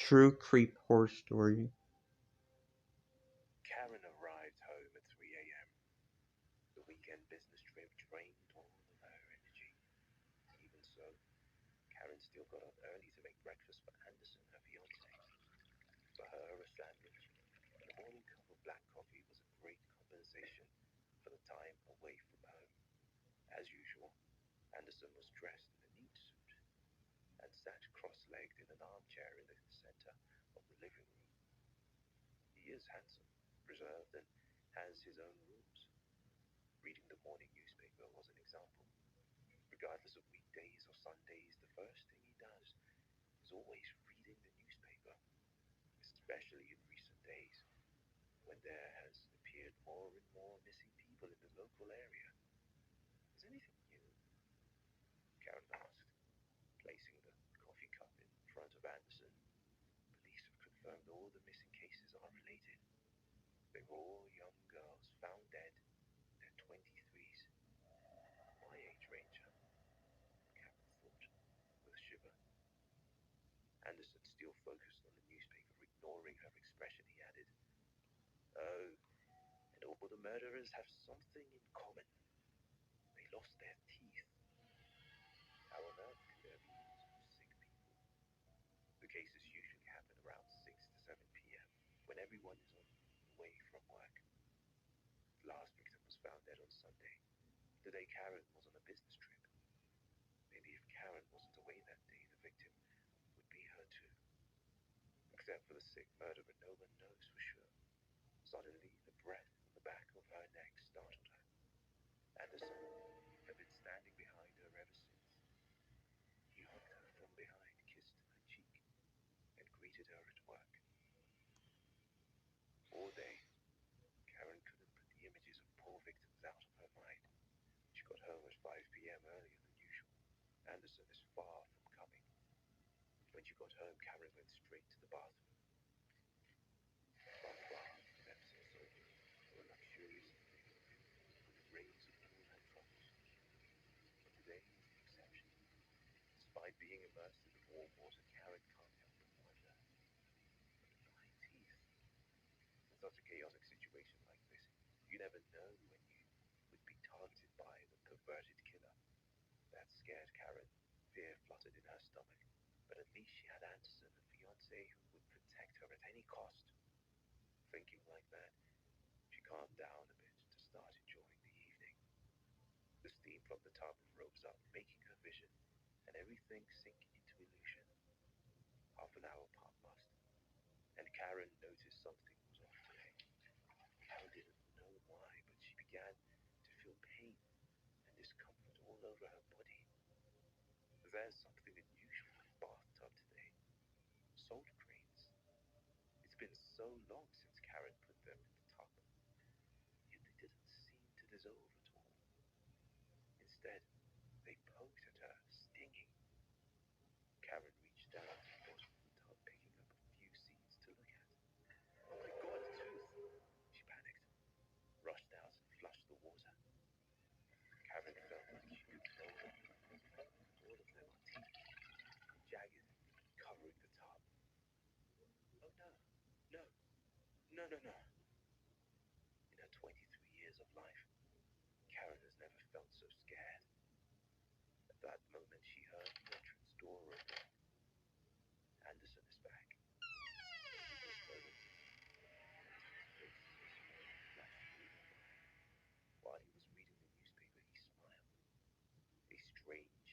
True creep horror story. Karen arrived home at 3 a.m. The weekend business trip drained all of her energy. Even so, Karen still got up early to make breakfast for Anderson, her fiance. For her, a sandwich and a morning cup of black coffee was a great compensation for the time away from home. As usual, Anderson was dressed in a neat suit and sat cross-legged in an armchair in the center of the living room. He is handsome, reserved, and has his own rooms. Reading the morning newspaper was an example. Regardless of weekdays or Sundays, the first thing he does is always reading the newspaper, especially in recent days when there has appeared more and more missing people in the local area. Is anything new? Karen asked, placing the coffee cup in front of Anderson. Police have confirmed all the missing cases are related. They were all young girls found dead in their 23s. My age range, huh? Karen thought, with a shiver. Anderson, still focused on the newspaper, ignoring her expression, he added, "Oh, and all the murderers have something in common. They lost their teeth. How on earth can there be sick people?" The cases usually happen around 6 to 7 p.m. when everyone is on the way from work. The last victim was found dead on Sunday, the day Karen was on a business trip. Maybe if Karen wasn't away that day, the victim would be her too. Except for the sick murderer, no one knows for sure. Suddenly, the breath on the back of her neck startled her. Anderson had been standing behind her ever since. He hugged her from behind, kissed her cheek, and greeted her at work. All day, Karen couldn't put the images of poor victims out of her mind. She got home at 5 p.m. earlier than usual. Anderson is far from coming. When she got home, Karen went straight to the bathroom. Bubble bath, Pepsi soap, were luxurious with rays of all her troubles. But today was the exception. Despite being immersed in the warm water, Karen can't help but wonder. My teeth. In such a chaotic situation like this, you never know when you would be targeted by the perverted killer. That scared Karen. Fear fluttered in her stomach. But at least she had Anderson, a fiance who would protect her at any cost. Thinking like that, she calmed down a bit to start enjoying the evening. The steam from the tub rose up, making her vision and everything sink into illusion. Half an hour passed, and Karen noticed something was off today. Karen didn't know why, but she began to feel pain and discomfort all over her body. There's something unusual in the bathtub today. Salt grains. It's been so long since Karen put them in the tub, yet they didn't seem to dissolve at all. Instead, they poked at her, stinging. Karen reached down to the bottom of the tub, picking up a few seeds to look at. "Oh my God, a tooth!" She panicked, rushed out and flushed the water. Karen felt like she could know them. All of them are teeth, jagged, covering the tub. "Oh no, no, no, no, no." In her 23 years of life, Karen has never felt so scared. At that moment, she heard the entrance door open. Anderson is back. At this moment, face flashed through her mind. While he was reading the newspaper, he smiled. A strange